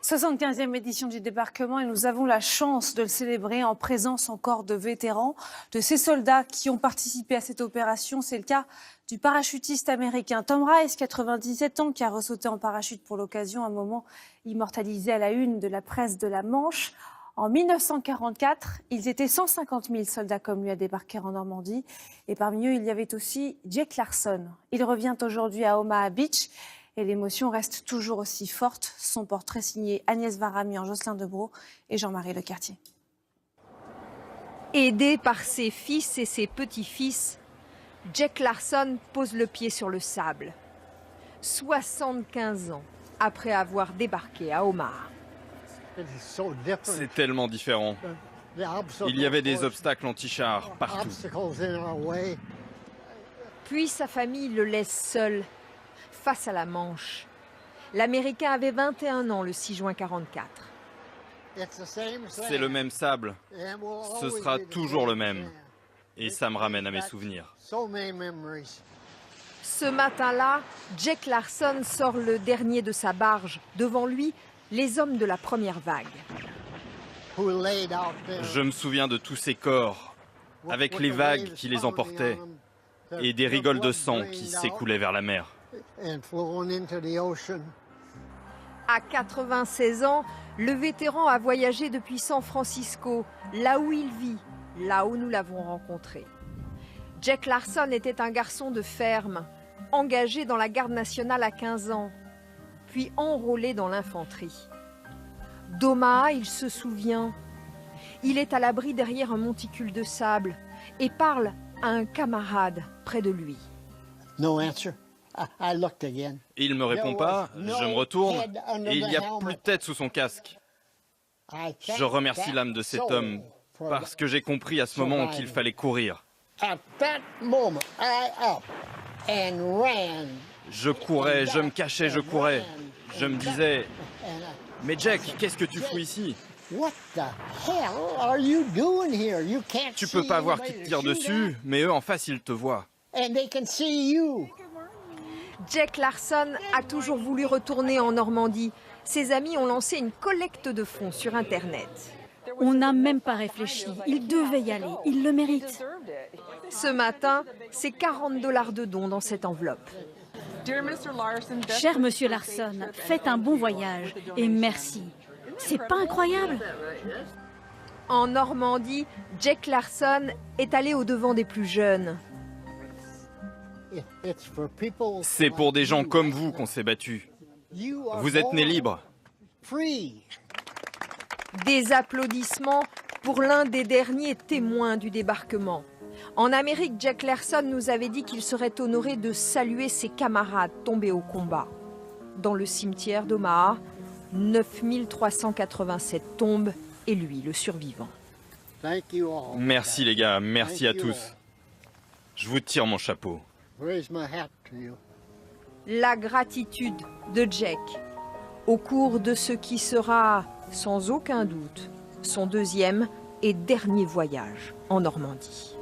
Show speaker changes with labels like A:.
A: 75e édition du débarquement et nous avons la chance de le célébrer en présence encore de vétérans, de ces soldats qui ont participé à cette opération. C'est le cas du parachutiste américain Tom Rice, 97 ans, qui a ressauté en parachute pour l'occasion, un moment immortalisé à la une de la presse de la Manche. En 1944, ils étaient 150 000 soldats comme lui à débarquer en Normandie. Et parmi eux, il y avait aussi Jack Larson. Il revient aujourd'hui à Omaha Beach. Et l'émotion reste toujours aussi forte. Son portrait signé Agnès Varamian, Jocelyn Debroux et Jean-Marie Lecartier.
B: Aidé par ses fils et ses petits-fils, Jack Larson pose le pied sur le sable. 75 ans après avoir débarqué à Omaha.
C: C'est tellement différent. Il y avait des obstacles anti-chars partout.
B: Puis sa famille le laisse seul face à la Manche. L'Américain avait 21 ans le 6 juin 1944.
C: C'est le même sable. Ce sera toujours le même. Et ça me ramène à mes souvenirs.
B: Ce matin-là, Jack Larson sort le dernier de sa barge. Devant lui, les hommes de la première vague.
C: Je me souviens de tous ces corps, avec les vagues qui les emportaient, et des rigoles de sang qui s'écoulaient vers la mer.
B: À 96 ans, le vétéran a voyagé depuis San Francisco, là où il vit, là où nous l'avons rencontré. Jack Larson était un garçon de ferme, engagé dans la garde nationale à 15 ans, puis enrôlé dans l'infanterie. D'Omaha, il se souvient. Il est à l'abri derrière un monticule de sable et parle à un camarade près de lui.
C: Il ne me répond pas, je me retourne et il n'y a plus de tête sous son casque. Je remercie l'âme de cet homme parce que j'ai compris à ce moment qu'il fallait courir. Je courais, je me cachais, je courais. Je me disais, mais Jack, qu'est-ce que tu fous ici? Tu peux pas voir qui te tire dessus, mais eux en face, ils te voient.
B: Jack Larson a toujours voulu retourner en Normandie. Ses amis ont lancé une collecte de fonds sur Internet.
D: On n'a même pas réfléchi. Il devait y aller. Il le mérite.
B: Ce matin, c'est 40 $ de dons dans cette enveloppe.
D: Cher Monsieur Larson, faites un bon voyage et merci. C'est pas incroyable?
B: En Normandie, Jack Larson est allé au-devant des plus jeunes.
C: C'est pour des gens comme vous qu'on s'est battu. Vous êtes nés libres.
B: Des applaudissements pour l'un des derniers témoins du débarquement. En Amérique, Jack Larson nous avait dit qu'il serait honoré de saluer ses camarades tombés au combat. Dans le cimetière d'Omaha, 9387 tombes et lui, le survivant.
C: Merci les gars, merci à tous. Je vous tire mon chapeau.
B: La gratitude de Jack au cours de ce qui sera, sans aucun doute, son deuxième et dernier voyage en Normandie.